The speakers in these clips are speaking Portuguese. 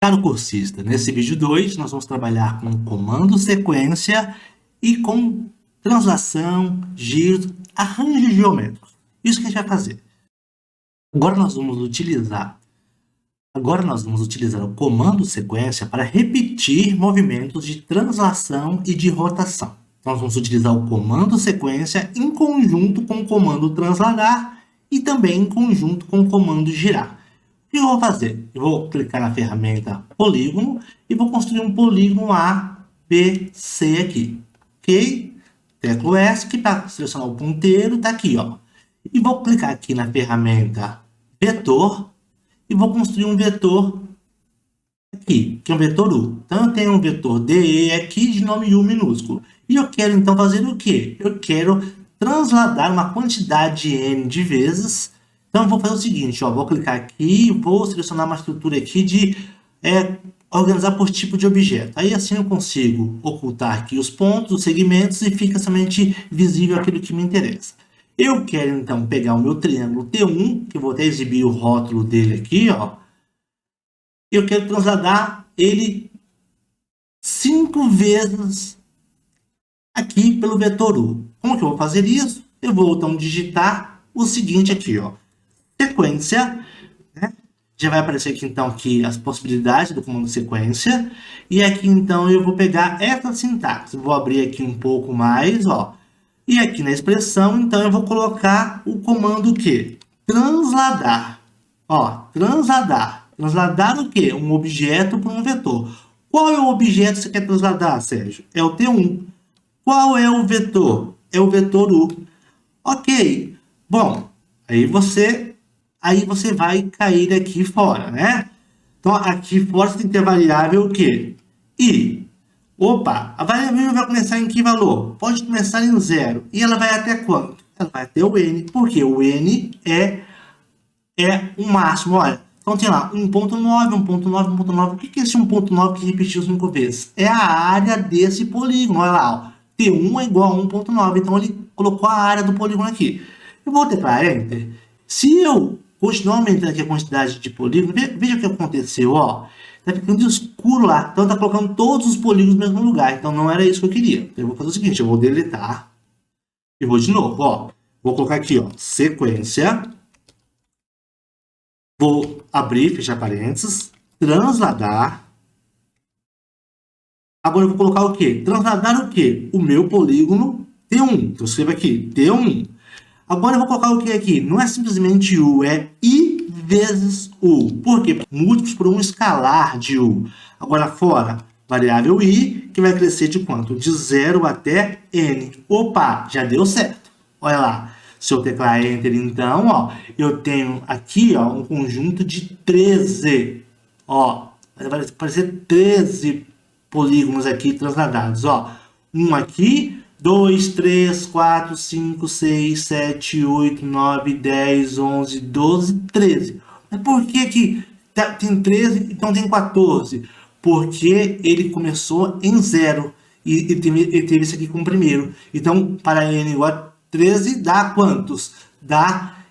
Caro cursista, nesse vídeo 2 nós vamos trabalhar com comando sequência e com translação, giros, arranjos geométricos. Isso que a gente vai fazer. Agora nós vamos utilizar o comando sequência para repetir movimentos de translação e de rotação. Então, nós vamos utilizar o comando sequência em conjunto com o comando transladar e também em conjunto com o comando girar. O que eu vou fazer? Eu vou clicar na ferramenta polígono e vou construir um polígono A, B, C aqui. Ok? Tecla ESC para selecionar o ponteiro, está aqui, ó. E vou clicar aqui na ferramenta vetor e vou construir um vetor aqui, que é um vetor U. Então, eu tenho um vetor DE aqui de nome U minúsculo. E eu quero, então, fazer o quê? Eu quero transladar uma quantidade N de vezes. Então, eu vou fazer o seguinte, ó, vou clicar aqui, vou selecionar uma estrutura aqui de organizar por tipo de objeto. Aí, assim, eu consigo ocultar aqui os pontos, os segmentos, e fica somente visível aquilo que me interessa. Eu quero, então, pegar o meu triângulo T1, que eu vou até exibir o rótulo dele aqui, ó. Eu quero transladar ele 5 vezes aqui pelo vetor U. Como que eu vou fazer isso? Eu vou, então, digitar o seguinte aqui, ó. Sequência, né? Já vai aparecer aqui, então, aqui as possibilidades do comando sequência. E aqui, então, eu vou pegar essa sintaxe. Vou abrir aqui um pouco mais, ó. E aqui na expressão, então, eu vou colocar o comando que? Transladar. Ó, transladar. Transladar o quê? Um objeto para um vetor. Qual é o objeto que você quer transladar, Sérgio? É o T1. Qual é o vetor? É o vetor U. Ok. Bom, aí você vai cair aqui fora, né? Então, aqui fora você tem que ter a variável o quê? I. Opa, a variável vai começar em que valor? Pode começar em 0. E ela vai até quanto? Ela vai até o N, porque o N é o máximo. Olha, então tem lá 1.9, 1.9, 1.9. O que é esse 1.9 que repetiu 5 vezes? É a área desse polígono. Olha lá, ó. T1 é igual a 1.9. Então, ele colocou a área do polígono aqui. Eu vou teclar Enter. Se eu continuar aumentando aqui a quantidade de polígonos, veja o que aconteceu, ó. Tá ficando escuro lá. Então, tá colocando todos os polígonos no mesmo lugar. Então, não era isso que eu queria. Então, eu vou fazer o seguinte, eu vou deletar. E vou de novo, ó. Vou colocar aqui, ó, sequência. Vou abrir, fechar parênteses. Transladar. Agora, eu vou colocar o quê? Transladar o quê? O meu polígono T1. Então, eu escrevo aqui, T1. Agora, eu vou colocar o que aqui? Não é simplesmente U, é I vezes U. Por quê? Múltiplos por um escalar de U. Agora, fora, variável I, que vai crescer de quanto? De 0 até N. Opa, já deu certo. Olha lá. Se eu teclar Enter, então, ó, eu tenho aqui, ó, um conjunto de 13. Ó, vai aparecer 13 polígonos aqui transladados, ó. Um aqui, 2, 3, 4, 5, 6, 7, 8, 9, 10, 11, 12, 13. Mas por que que tem 13 e então tem 14? Porque ele começou em 0 e ele teve isso aqui como primeiro. Então, para n igual a 13, dá quantos?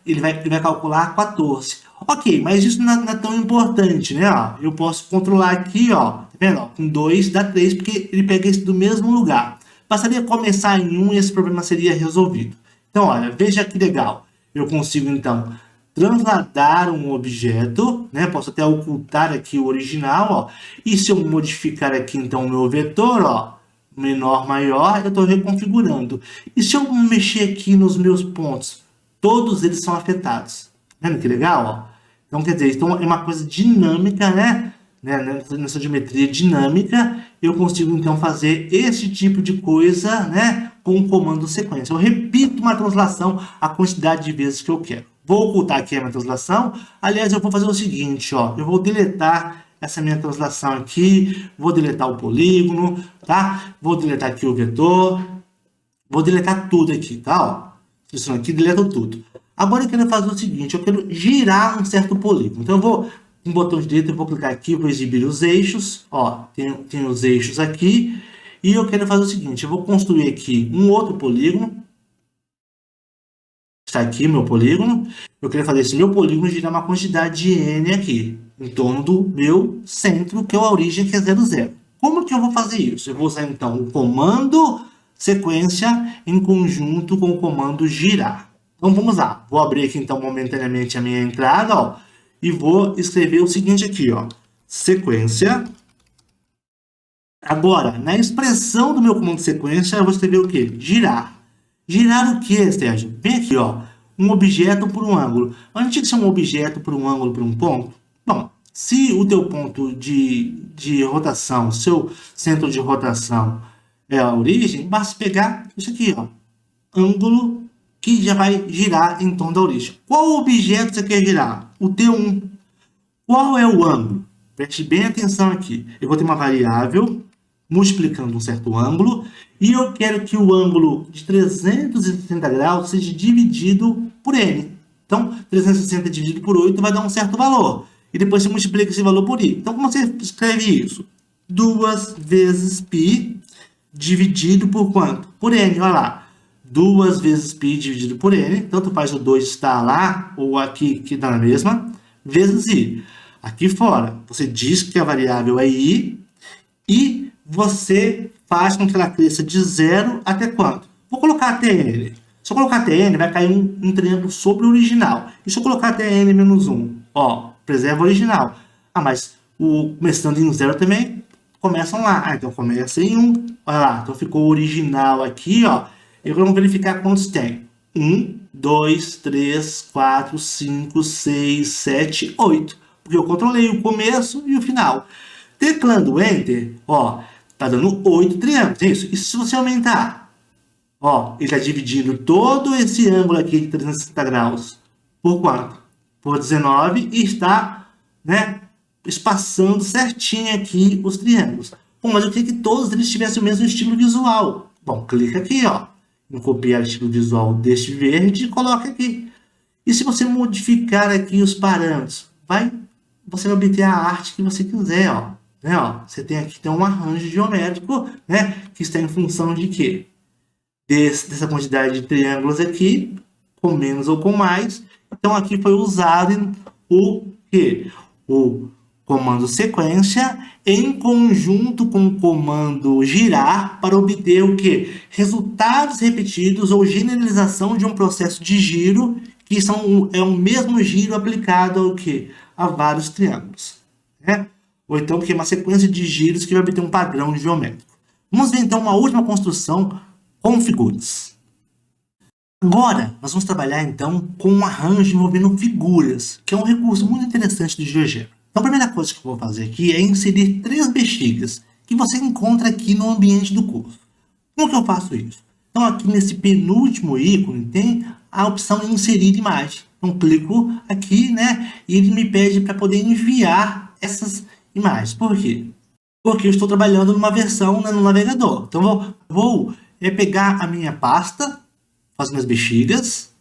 Ele vai calcular 14. Ok, mas isso não é tão importante, né? Ó, eu posso controlar aqui, ó, tá vendo? Ó, com 2 dá 3, porque ele pega esse do mesmo lugar. Bastaria começar em 1 e esse problema seria resolvido. Então, olha, veja que legal. Eu consigo, então, transladar um objeto, né? Posso até ocultar aqui o original, ó. E se eu modificar aqui, então, o meu vetor, ó, menor, maior, eu estou reconfigurando. E se eu mexer aqui nos meus pontos, todos eles são afetados. Vendo que legal, ó? Então, quer dizer, então é uma coisa dinâmica, né? Nessa geometria dinâmica, eu consigo, então, fazer esse tipo de coisa, né, com o comando sequência. Eu repito uma translação a quantidade de vezes que eu quero. Vou ocultar aqui a minha translação. Aliás, eu vou fazer o seguinte, ó, eu vou deletar essa minha translação aqui, vou deletar o polígono, tá? Vou deletar aqui o vetor, vou deletar tudo aqui, tá? Ó, isso aqui, deleto tudo. Agora eu quero fazer o seguinte, eu quero girar um certo polígono. Então, eu vou, com o botão direito, eu vou clicar aqui, vou exibir os eixos. Ó, tem os eixos aqui. E eu quero fazer o seguinte, eu vou construir aqui um outro polígono. Está aqui meu polígono. Eu quero fazer esse meu polígono girar uma quantidade de N aqui. em torno do meu centro, que é a origem, que é 0, 0. Como que eu vou fazer isso? Eu vou usar, então, o comando sequência em conjunto com o comando girar. Então, vamos lá. Vou abrir aqui, então, momentaneamente a minha entrada, ó, e vou escrever o seguinte aqui, ó. Sequência. Agora, na expressão do meu comando sequência, eu vou escrever o quê? Girar. Girar o quê, Sérgio? Vem aqui, ó. Um objeto por um ângulo. A gente tinha que ser um objeto por um ângulo por um ponto? Bom, se o teu ponto de rotação, seu centro de rotação é a origem, basta pegar isso aqui, ó. Ângulo que já vai girar em torno da origem. Qual objeto você quer girar? O T1. Qual é o ângulo? Preste bem atenção aqui. Eu vou ter uma variável multiplicando um certo ângulo, e eu quero que o ângulo de 360 graus seja dividido por n. Então, 360 dividido por 8 vai dar um certo valor. E depois você multiplica esse valor por i. Então, como você escreve isso? 2 vezes π dividido por quanto? Por n, olha lá. 2 vezes π dividido por n, tanto faz o 2 estar lá ou aqui, que está na mesma, vezes i. Aqui fora, você diz que a variável é i, e você faz com que ela cresça de 0 até quanto? Vou colocar até n. Se eu colocar até n, vai cair um triângulo sobre o original. E se eu colocar até n menos 1? Ó, preserva o original. Ah, mas começando em 0 também, começam lá. Ah, então começa em 1. Olha lá, então ficou o original aqui, ó. E vamos verificar quantos tem. 1, 2, 3, 4, 5, 6, 7, 8. Porque eu controlei o começo e o final. Teclando Enter, ó, tá dando 8 triângulos, é isso? E se você aumentar, ó, ele está dividindo todo esse ângulo aqui de 360 graus por quanto? Por 19 e está, né, espaçando certinho aqui os triângulos. Bom, mas eu queria que todos eles tivessem o mesmo estilo visual. Bom, clica aqui, ó, em copiar o estilo visual deste verde e coloca aqui. E se você modificar aqui os parâmetros, você vai obter a arte que você quiser, ó. Né, ó, você tem aqui um arranjo geométrico, né, que está em função de quê? Dessa quantidade de triângulos aqui, com menos ou com mais. Então, aqui foi usado o quê? O comando sequência em conjunto com o comando girar para obter o quê? Resultados repetidos ou generalização de um processo de giro, que é o mesmo giro aplicado ao quê? A vários triângulos, né? Ou então porque é uma sequência de giros que vai obter um padrão geométrico. Vamos ver então uma última construção com figuras. Agora, nós vamos trabalhar então com um arranjo envolvendo figuras, que é um recurso muito interessante do GeoGebra. Então a primeira coisa que eu vou fazer aqui é inserir 3 bexigas, que você encontra aqui no ambiente do curso. Como que eu faço isso? Então aqui nesse penúltimo ícone tem a opção de inserir imagem. Então clico aqui, né, e ele me pede para poder enviar essas imagens. Por quê? Porque eu estou trabalhando numa versão, né, no navegador. Então vou pegar a minha pasta, as minhas bexigas,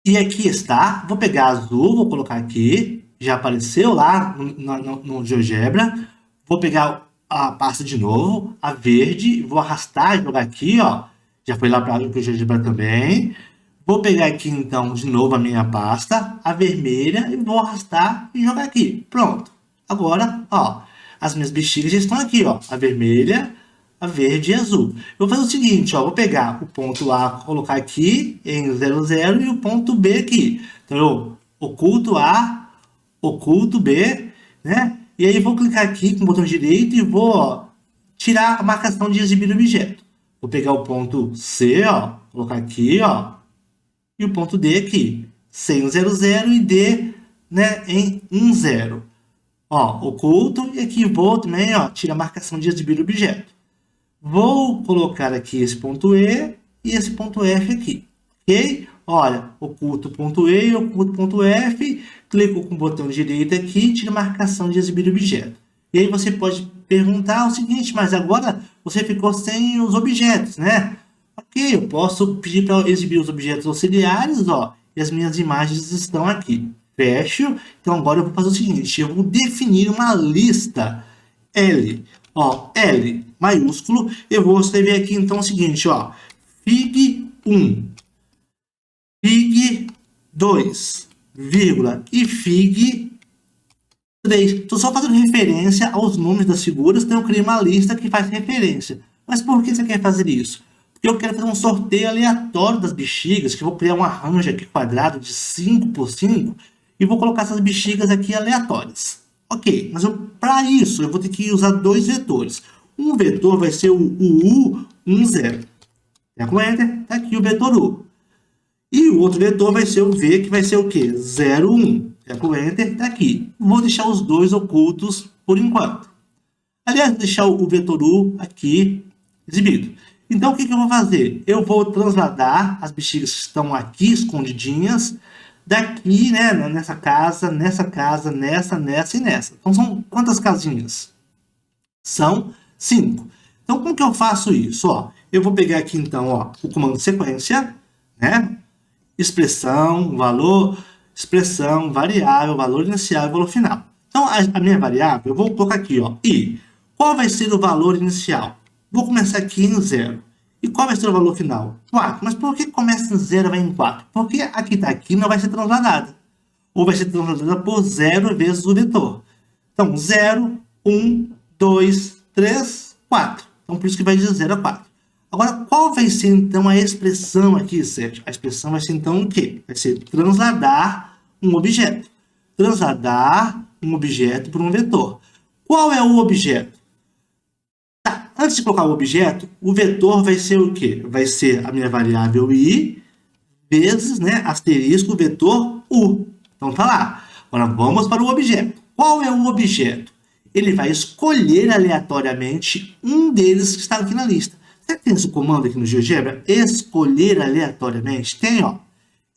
e aqui está. Vou pegar azul, vou colocar aqui, já apareceu lá no GeoGebra. Vou pegar a pasta de novo, a verde, vou arrastar e jogar aqui, ó. Já foi lá para o GeoGebra também. Vou pegar aqui então de novo a minha pasta, a vermelha, e vou arrastar e jogar aqui. Pronto. Agora, ó, as minhas bexigas já estão aqui, ó, a vermelha, a verde e a azul. Eu vou fazer o seguinte, ó, vou pegar o ponto A, colocar aqui em 00 e o ponto B aqui. Então, eu oculto A, oculto B, né? E aí vou clicar aqui com o botão direito e vou, ó, tirar a marcação de exibir objeto. Vou pegar o ponto C, ó, colocar aqui, ó, e o ponto D aqui, C em 00 e D, né, em 10. Ó, oculto, e aqui vou também, ó, tirar a marcação de exibir objeto. Vou colocar aqui esse ponto E e esse ponto F aqui, ok? Olha, oculto ponto E e oculto ponto F, clico com o botão direito aqui e tiro a marcação de exibir objeto. E aí você pode perguntar o seguinte, mas agora você ficou sem os objetos, né? Ok, eu posso pedir para exibir os objetos auxiliares, ó, e as minhas imagens estão aqui. Fecho. Então agora eu vou fazer o seguinte, eu vou definir uma lista L, ó, L maiúsculo. Eu vou escrever aqui então o seguinte, ó, fig1, fig2, vírgula, e fig 3. Estou só fazendo referência aos nomes das figuras, então eu criei uma lista que faz referência. Mas por que você quer fazer isso? Porque eu quero fazer um sorteio aleatório das bexigas, que eu vou criar um arranjo aqui quadrado de 5 por 5 e vou colocar essas bexigas aqui aleatórias. Ok, mas para isso eu vou ter que usar dois vetores. Um vetor vai ser o U10. Tá com Enter? Tá aqui o vetor U. E o outro vetor vai ser o V, que vai ser o quê? 0, 1. Tá com Enter? Tá aqui. Vou deixar os dois ocultos por enquanto. Aliás, vou deixar o vetor U aqui exibido. Então, o que eu vou fazer? Eu vou transladar as bexigas que estão aqui escondidinhas daqui, né, nessa casa, nessa, nessa e nessa. Então, são quantas casinhas? São 5. Então, como que eu faço isso? Ó, eu vou pegar aqui, então, ó, o comando sequência, né? Expressão, valor, expressão, variável, valor inicial e valor final. Então, a minha variável, eu vou colocar aqui, ó, e qual vai ser o valor inicial? Vou começar aqui em 0. E qual vai ser o valor final? 4. Mas por que começa em 0 e vai em 4? Porque aqui está aqui não vai ser transladada. Ou vai ser transladada por 0 vezes o vetor. Então, 0, 1, 2, 3, 4. Então, por isso que vai de 0 a 4. Agora, qual vai ser, então, a expressão aqui, Sérgio? A expressão vai ser, então, o quê? Vai ser transladar um objeto. Transladar um objeto por um vetor. Qual é o objeto? Antes de colocar o objeto, o vetor vai ser o quê? Vai ser a minha variável i vezes, né, asterisco, vetor u. Então, tá lá. Agora, vamos para o objeto. Qual é o objeto? Ele vai escolher aleatoriamente um deles que está aqui na lista. Você tem esse comando aqui no GeoGebra? Escolher aleatoriamente? Tem, ó.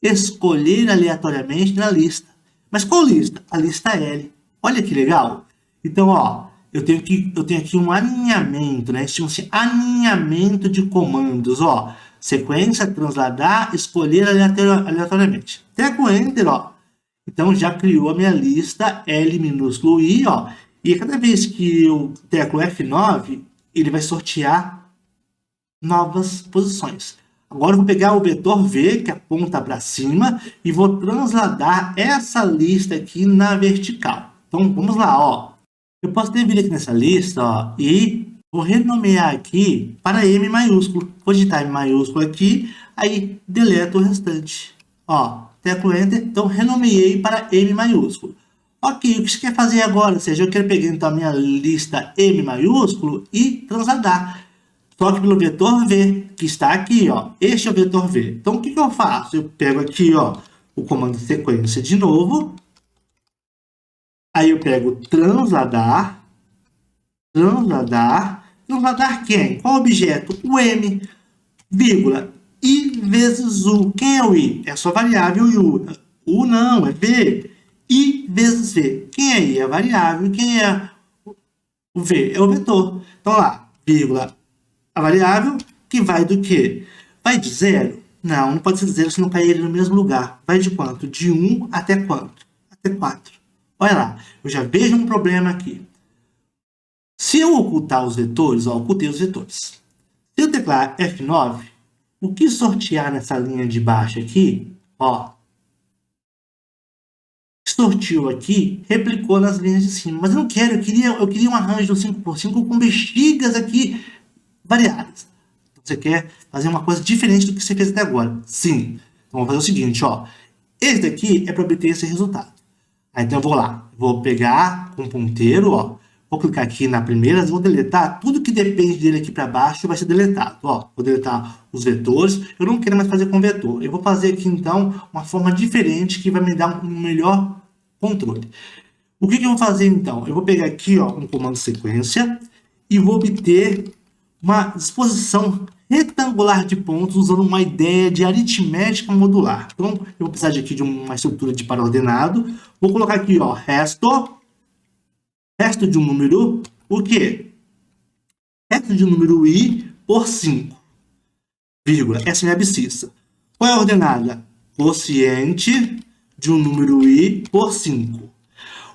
Escolher aleatoriamente na lista. Mas qual lista? A lista L. Olha que legal. Então, ó, eu tenho aqui um alinhamento, né? Chama-se alinhamento de comandos, ó. Sequência, transladar, escolher aleatoriamente. Teco Enter, ó. Então, já criou a minha lista L minúsculo I, ó. E cada vez que eu teclo F9, ele vai sortear novas posições. Agora eu vou pegar o vetor V, que aponta para cima, e vou transladar essa lista aqui na vertical. Então, vamos lá, ó. Eu posso ter vindo aqui nessa lista, ó, e vou renomear aqui para M maiúsculo. Vou digitar M maiúsculo aqui, aí deleto o restante. Ó, teclo Enter, então renomeei para M maiúsculo. Ok, o que você quer fazer agora? Ou seja, eu quero pegar então a minha lista M maiúsculo e transladar. Só que pelo vetor V, que está aqui, ó. Este é o vetor V. Então, o que eu faço? Eu pego aqui, ó, o comando sequência de novo. Aí eu pego transladar. Transladar quem? Qual objeto? O M, vírgula, I vezes U. Quem é o I? É a sua variável U. U não, é V. I vezes V. Quem é I? É a variável. Quem é o V? É o vetor. Então, lá, vírgula, a variável que vai do quê? Vai de 0? Não, não pode ser de 0 se não cair ele no mesmo lugar. Vai de quanto? De 1 até quanto? Até 4. Olha lá, eu já vejo um problema aqui. Se eu ocultar os vetores, ó, ocultei os vetores. Se eu teclar F9, o que sortear nessa linha de baixo aqui, ó, sorteou aqui, replicou nas linhas de cima. Mas eu não quero, eu queria um arranjo 5x5 com bexigas aqui variadas. Então, você quer fazer uma coisa diferente do que você fez até agora? Sim. Então, vamos fazer o seguinte, ó. Esse daqui é para obter esse resultado. Aí, então, eu vou lá. Vou pegar com o ponteiro, ó. Vou clicar aqui na primeira, vou deletar. Tudo que depende dele aqui para baixo vai ser deletado. Ó, vou deletar os vetores. Eu não quero mais fazer com vetor. Eu vou fazer aqui, então, uma forma diferente que vai me dar um melhor controle. O que eu vou fazer, então? Eu vou pegar aqui, ó, um comando sequência e vou obter uma disposição retangular de pontos usando uma ideia de aritmética modular. Então, eu vou precisar de uma estrutura de par ordenado. Vou colocar aqui, ó, resto de um número, o quê? Resto de um número i por 5, vírgula. Essa é a minha abscissa. Qual é a ordenada? Quociente de um número i por 5.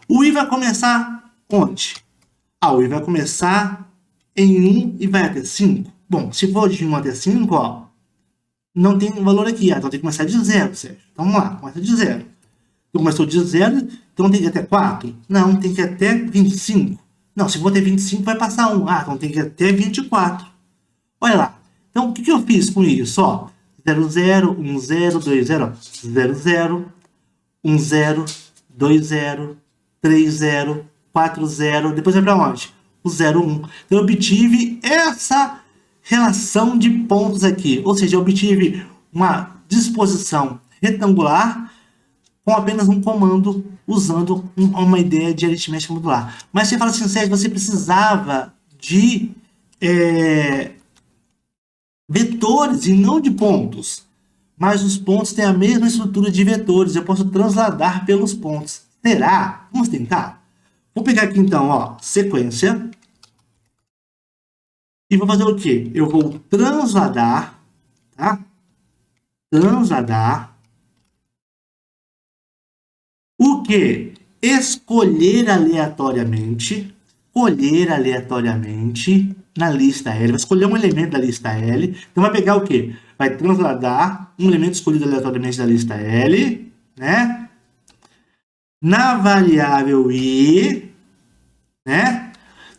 O i vai começar onde? O i vai começar em 1 e vai até 5. Bom, se for de 1 até 5, ó, não tem valor aqui. Então tem que começar de 0, certo? Então vamos lá, começa de 0. Então, começou de 0, então tem que ir até 4? Não, tem que ir até 25. Não, se for até 25, vai passar 1. Ah, então tem que ir até 24. Olha lá. Então, o que eu fiz com isso? Ó, 0, 0, 1, 0, 2, 0, 0, 0, 1, 0, 2, 0, 3, 0, 4, 0. Depois vai para onde? O 0, 1. Então, eu obtive essa relação de pontos aqui. Ou seja, eu obtive uma disposição retangular com apenas um comando usando uma ideia de aritmética modular. Mas você fala assim, Sérgio, você precisava de vetores e não de pontos. Mas os pontos têm a mesma estrutura de vetores. Eu posso transladar pelos pontos. Será? Vamos tentar? Vou pegar aqui então, ó, sequência. E vou fazer o quê? Eu vou transladar, tá? Transladar. O quê? Escolher aleatoriamente na lista L. Vai escolher um elemento da lista L. Então, vai pegar o quê? Vai transladar um elemento escolhido aleatoriamente da lista L, né? Na variável I, né?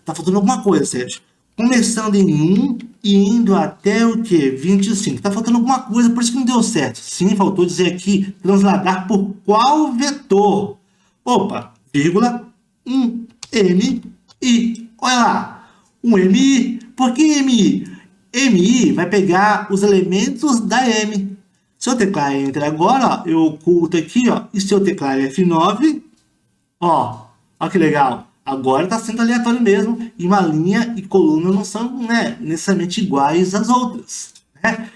Tá faltando alguma coisa, Sérgio. Começando em 1 e indo até o quê? 25. Tá faltando alguma coisa, por isso que não deu certo. Sim, faltou dizer aqui, transladar por qual vetor? Opa, vírgula, 1, M, I. Olha lá, 1 MI. Por que MI? MI vai pegar os elementos da M. Se eu teclar Enter agora, ó, eu oculto aqui, ó, e se eu teclar F9, ó que legal. Agora está sendo aleatório mesmo, e uma linha e coluna não são, né, necessariamente iguais às outras, né?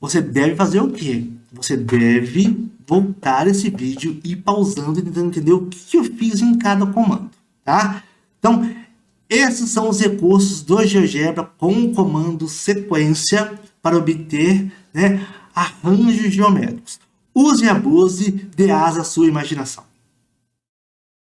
Você deve fazer o quê? Você deve voltar esse vídeo e ir pausando e tentando entender o que eu fiz em cada comando, tá? Então, esses são os recursos do GeoGebra com o comando sequência para obter, né, arranjos geométricos. Use e abuse, dê asa à sua imaginação.